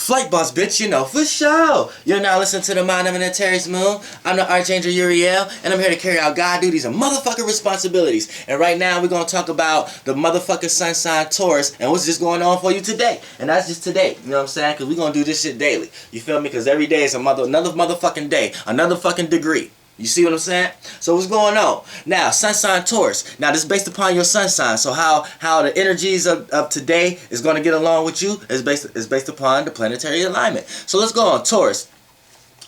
Flight boss, bitch, you know, for sure. You're now listening to the Mind of an Terry's Moon. I'm the Archangel Uriel, and I'm here to carry out God duties and motherfucking responsibilities. And right now, we're going to talk about the motherfucking sun sign Taurus and what's just going on for you today. And that's just today, you know what I'm saying? Because we're going to do this shit daily. You feel me? Because every day is another motherfucking day, another fucking degree. You see what I'm saying? So what's going on? Now, sun sign Taurus. Now, this is based upon your sun sign. So how the energies of today is going to get along with you is based upon the planetary alignment. So let's go on, Taurus.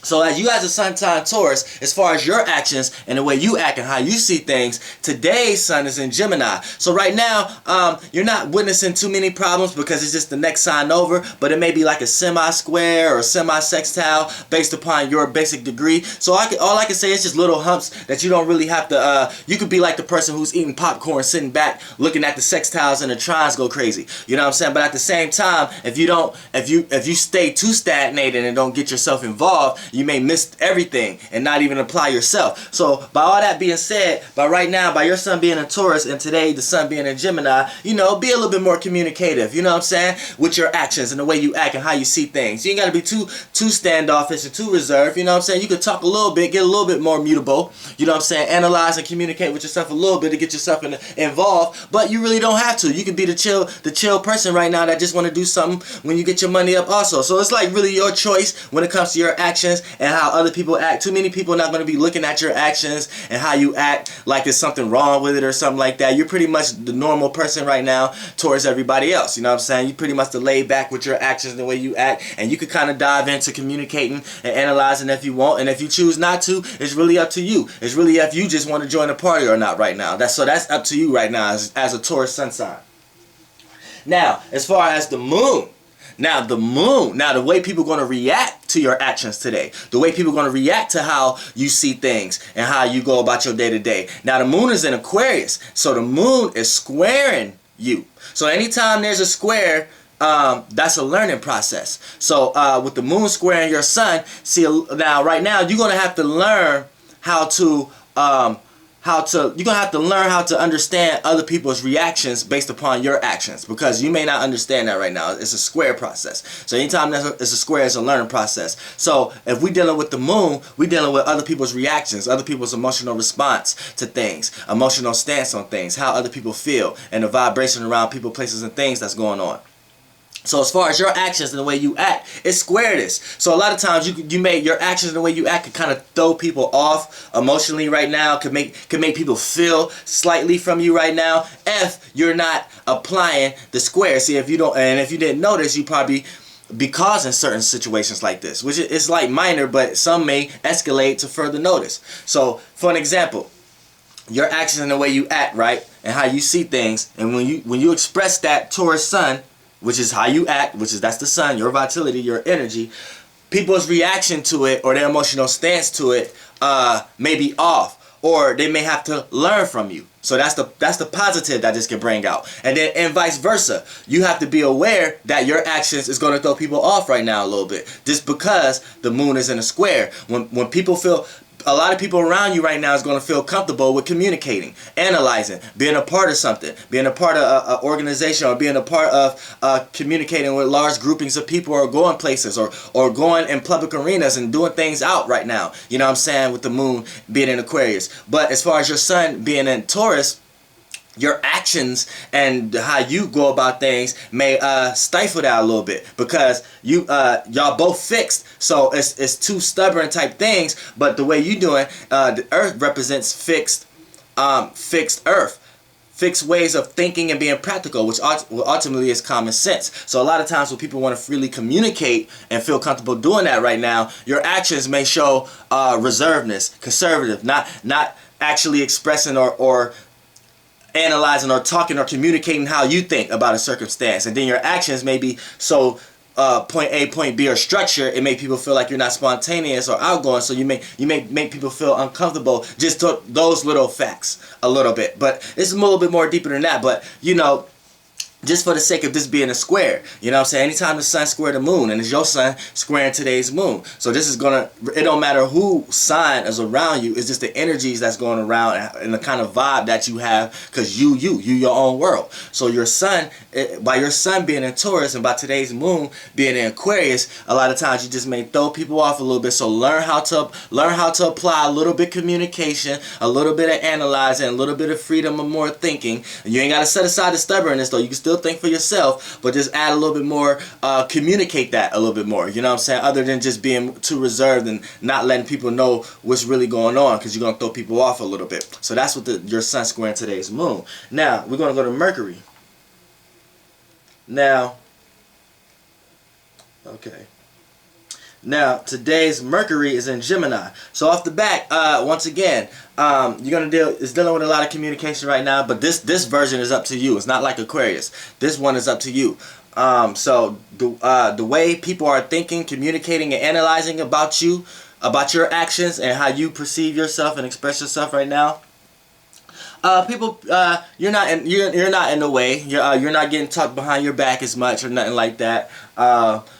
So as you as a sun sign Taurus, as far as your actions and the way you act and how you see things, today's sun is in Gemini. So right now, you're not witnessing too many problems because it's just the next sign over, but it may be like a semi-square or a semi-sextile based upon your basic degree. So all I can say is just little humps that you don't really have to, you could be like the person who's eating popcorn, sitting back, looking at the sextiles and the trines go crazy. You know what I'm saying? But at the same time, if you stay too stagnated and don't get yourself involved, you may miss everything and not even apply yourself. So by all that being said, by right now, by your sun being in Taurus and today the sun being in Gemini, you know, be a little bit more communicative, you know what I'm saying, with your actions and the way you act and how you see things. You ain't got to be too standoffish and too reserved, you know what I'm saying. You could talk a little bit, get a little bit more mutable, you know what I'm saying, analyze and communicate with yourself a little bit to get yourself involved, but you really don't have to. You could be the chill person right now that just want to do something when you get your money up also. So it's like really your choice when it comes to your actions and how other people act. Too many people are not going to be looking at your actions and how you act like there's something wrong with it or something like that. You're pretty much the normal person right now towards everybody else. You know what I'm saying? You pretty much the laid back with your actions and the way you act, and you could kind of dive into communicating and analyzing if you want, and if you choose not to, it's really up to you. It's really if you just want to join the party or not right now. That's up to you right now as a Taurus sun sign. Now, as far as the moon, the way people are going to react to your actions today, the way people are going to react to how you see things and how you go about your day to day. Now, the moon is in Aquarius, so the moon is squaring you. So anytime there's a square, that's a learning process. So with the moon squaring your sun, see, now right now you're going to have to learn you're gonna have to learn how to understand other people's reactions based upon your actions, because you may not understand that right now. It's a square process. So anytime it's a square, it's a learning process. So if we're dealing with the moon, we're dealing with other people's reactions, other people's emotional response to things, emotional stance on things, how other people feel, and the vibration around people, places, and things that's going on. So as far as your actions and the way you act, it's square this. So a lot of times you make your actions and the way you act can kind of throw people off emotionally right now, could make people feel slightly from you right now if you're not applying the square. See, if you didn't notice, you probably be causing certain situations like this, which is like minor, but some may escalate to further notice. So for an example, your actions and the way you act, right, and how you see things, and when you express that Taurus sun, which is how you act, that's the sun, your vitality, your energy, people's reaction to it or their emotional stance to it may be off, or they may have to learn from you. So that's the positive that this can bring out. And vice versa. You have to be aware that your actions is going to throw people off right now a little bit, just because the moon is in a square. When people feel, a lot of people around you right now is going to feel comfortable with communicating, analyzing, being a part of something, being a part of an organization, or being a part of communicating with large groupings of people, or going places, or going in public arenas and doing things out right now. You know what I'm saying? With the moon being in Aquarius. But as far as your sun being in Taurus, your actions and how you go about things may stifle that a little bit, because y'all both fixed, so it's two stubborn type things. But the way you doing, the earth represents fixed earth, fixed ways of thinking and being practical, which ultimately is common sense. So a lot of times when people want to freely communicate and feel comfortable doing that right now, your actions may show reservedness, conservative, not actually expressing or analyzing or talking or communicating how you think about a circumstance. And then your actions may be so point A, point B, or structure, it make people feel like you're not spontaneous or outgoing, so you may make people feel uncomfortable. Just those little facts a little bit, but it's a little bit more deeper than that. But you know, just for the sake of this being a square. You know what I'm saying? Anytime the sun square the moon, and it's your sun squaring today's moon. So this is gonna, it don't matter who sign is around you, it's just the energies that's going around and the kind of vibe that you have, because you your own world. So your sun, by your sun being in Taurus and by today's moon being in Aquarius, a lot of times you just may throw people off a little bit. So learn how to apply a little bit communication, a little bit of analyzing, a little bit of freedom of more thinking. You ain't gotta set aside the stubbornness though. You can still think for yourself, but just add a little bit more, communicate that a little bit more, you know what I'm saying, other than just being too reserved and not letting people know what's really going on, because you're going to throw people off a little bit. So that's what your sun squaring today's moon. Now we're going to go to Mercury. Now, okay, now today's Mercury is in Gemini. So off the back, once again, you're gonna dealing with a lot of communication right now, but this version is up to you. It's not like Aquarius. This one is up to you. So the way people are thinking, communicating, and analyzing about you, about your actions and how you perceive yourself and express yourself right now. People, you're not in the way. You're not getting talked behind your back as much or nothing like that.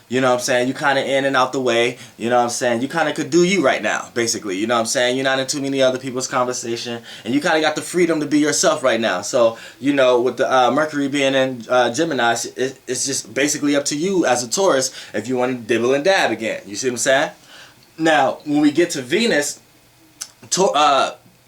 You know what I'm saying? You kind of in and out the way. You know what I'm saying? You kind of could do you right now, basically. You know what I'm saying? You're not in too many other people's conversation, and you kind of got the freedom to be yourself right now. So, you know, with the Mercury being in Gemini, it's just basically up to you as a Taurus if you want to dibble and dab again. You see what I'm saying? Now, when we get to Venus,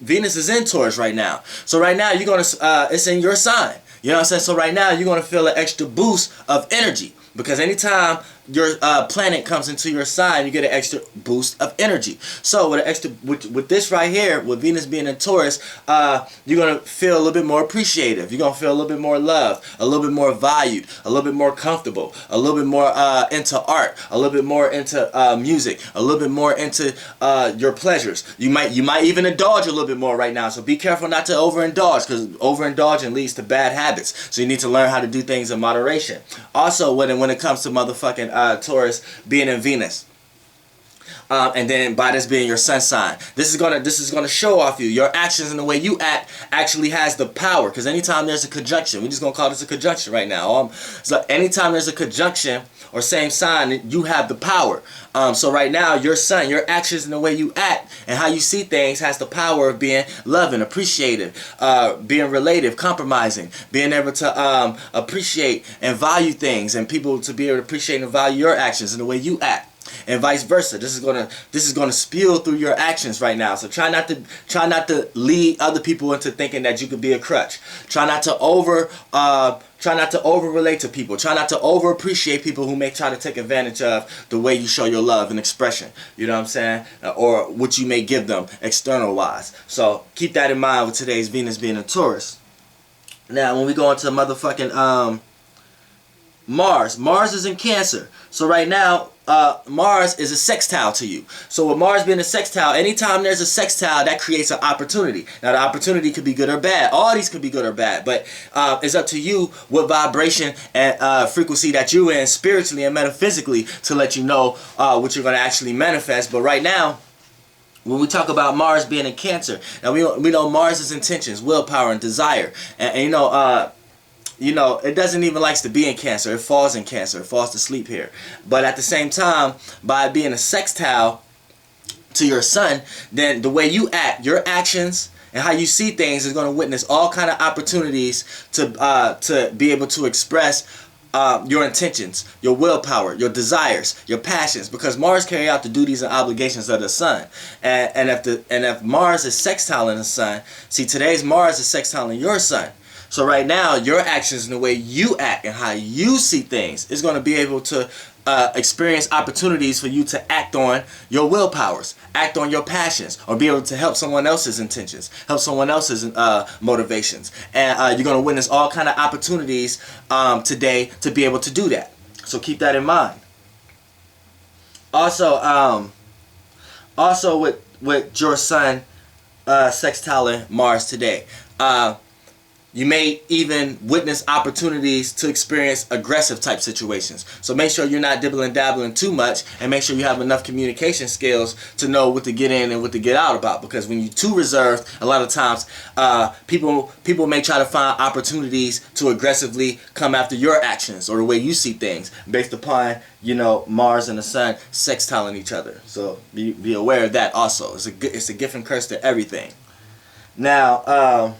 Venus is in Taurus right now. So right now you're gonna it's in your sign. You know what I'm saying? So right now you're gonna feel an extra boost of energy, because anytime your planet comes into your sign, you get an extra boost of energy. So with this right here, with Venus being in Taurus, you're gonna feel a little bit more appreciative. You're gonna feel a little bit more loved, a little bit more valued, a little bit more comfortable, a little bit more into art, a little bit more into music, a little bit more into your pleasures. You might even indulge a little bit more right now. So be careful not to overindulge, because overindulging leads to bad habits. So you need to learn how to do things in moderation. Also, when it comes to motherfucking Taurus being in Venus, and then by this being your sun sign, this is gonna show off you. Your actions and the way you act actually has the power. Because anytime there's a conjunction, we're just gonna call this a conjunction right now. So anytime there's a conjunction or same sign, you have the power. So right now, your sun, your actions and the way you act and how you see things has the power of being loving, appreciative, being relative, compromising, being able to appreciate and value things, and people to be able to appreciate and value your actions and the way you act. And vice versa. This is gonna spew through your actions right now. So try not to lead other people into thinking that you could be a crutch. Try not to over relate to people. Try not to over appreciate people who may try to take advantage of the way you show your love and expression. You know what I'm saying? Or what you may give them external wise. So keep that in mind with today's Venus being in Taurus. Now when we go into motherfucking Mars is in Cancer. So right now, Mars is a sextile to you. So with Mars being a sextile, anytime there's a sextile, that creates an opportunity. Now the opportunity could be good or bad. All these could be good or bad, but it's up to you what vibration and frequency that you're in spiritually and metaphysically to let you know what you're going to actually manifest. But right now, when we talk about Mars being in Cancer, now we know Mars' intentions, willpower, and desire, and you know, it doesn't even like to be in Cancer. It falls in Cancer. It falls to sleep here. But at the same time, by being a sextile to your sun, then the way you act, your actions, and how you see things is going to witness all kind of opportunities to be able to express your intentions, your willpower, your desires, your passions, because Mars carry out the duties and obligations of the sun. And if Mars is sextiling the sun, see, today's Mars is sextiling your sun. So right now, your actions and the way you act and how you see things is going to be able to experience opportunities for you to act on your willpowers, act on your passions, or be able to help someone else's intentions, help someone else's motivations. And you're going to witness all kind of opportunities today to be able to do that. So keep that in mind. Also with your sun sextiling Mars today, You may even witness opportunities to experience aggressive type situations. So make sure you're not dibbling dabbling too much, and make sure you have enough communication skills to know what to get in and what to get out about. Because when you're too reserved, a lot of times people may try to find opportunities to aggressively come after your actions or the way you see things based upon, you know, Mars and the Sun sextiling each other. So be aware of that also. It's a gift and curse to everything. Now,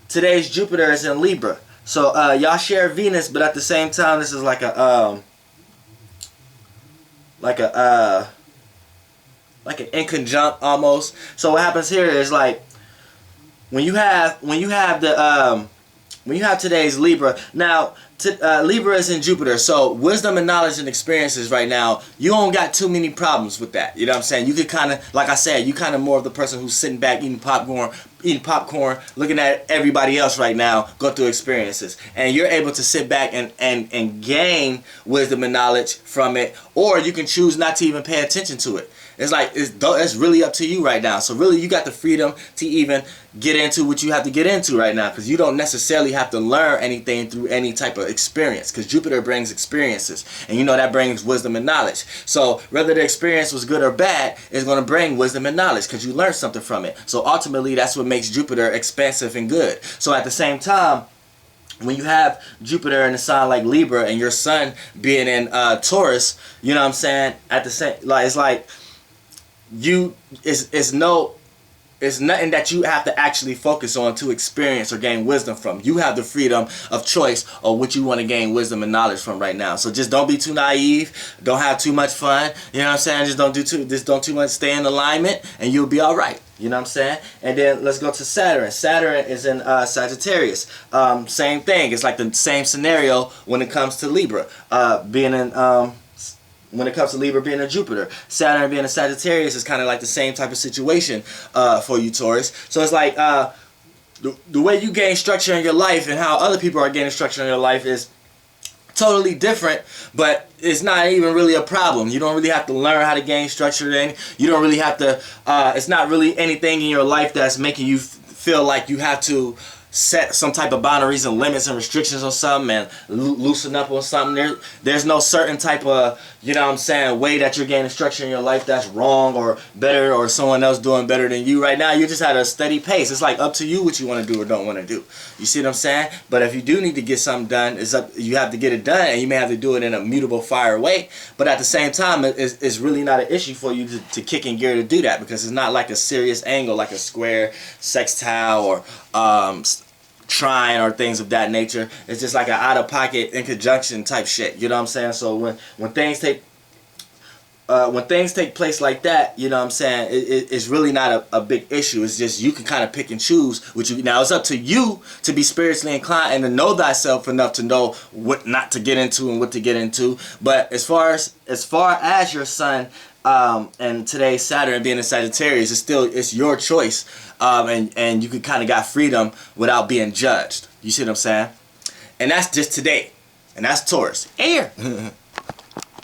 today's Jupiter is in Libra, so y'all share Venus, but at the same time, this is like an inconjunct almost. So what happens here is like when you have today's Libra. Now Libra is in Jupiter, so wisdom and knowledge and experiences right now, you don't got too many problems with that. You know what I'm saying? You could kind of, like I said, you kind of more of the person who's sitting back eating popcorn, looking at everybody else right now go through experiences, and you're able to sit back and gain wisdom and knowledge from it, or you can choose not to even pay attention to it. It's like it's really up to you right now. So really, you got the freedom to even get into what you have to get into right now, because you don't necessarily have to learn anything through any type of experience, because Jupiter brings experiences, and you know that brings wisdom and knowledge. So whether the experience was good or bad, it's going to bring wisdom and knowledge because you learned something from it. So ultimately, that's what makes Jupiter expansive and good. So at the same time, when you have Jupiter in a sign like Libra and your Sun being in Taurus, you know what I'm saying? At the same, like, it's like it's nothing that you have to actually focus on to experience or gain wisdom from. You have the freedom of choice of what you want to gain wisdom and knowledge from right now. So just don't be too naive. Don't have too much fun. You know what I'm saying? Just don't too much. Stay in alignment, and you'll be all right. You know what I'm saying? And then let's go to Saturn. Saturn is in Sagittarius. Same thing. It's like the same scenario when it comes to Libra when it comes to Libra being a Jupiter. Saturn being a Sagittarius is kind of like the same type of situation for you, Taurus. So it's like the way you gain structure in your life and how other people are gaining structure in your life is totally different, but it's not even really a problem. You don't really have to learn how to gain structure then. You don't really have to, it's not really anything in your life that's making you feel like you have to set some type of boundaries and limits and restrictions on something and loosen up on something. There's no certain type of, you know what I'm saying, way that you're gaining structure in your life that's wrong or better, or someone else doing better than you right now. You're just at a steady pace. It's like up to you what you want to do or don't want to do. You see what I'm saying? But if you do need to get something done, you have to get it done, and you may have to do it in a mutable fire way. But at the same time, it's really not an issue for you to kick in gear to do that, because it's not like a serious angle like a square, sextile, or trine or things of that nature. It's just like an out-of-pocket in conjunction type shit. You know what I'm saying? So when things take place like that, you know what I'm saying, it's really not a big issue. It's just you can kind of pick and choose what you. Now it's up to you to be spiritually inclined and to know thyself enough to know what not to get into and what to get into. But as far as your Sun and today's Saturn being in Sagittarius, it's your choice, and you can kind of got freedom without being judged. You see what I'm saying? And that's just today, and that's Taurus. Here.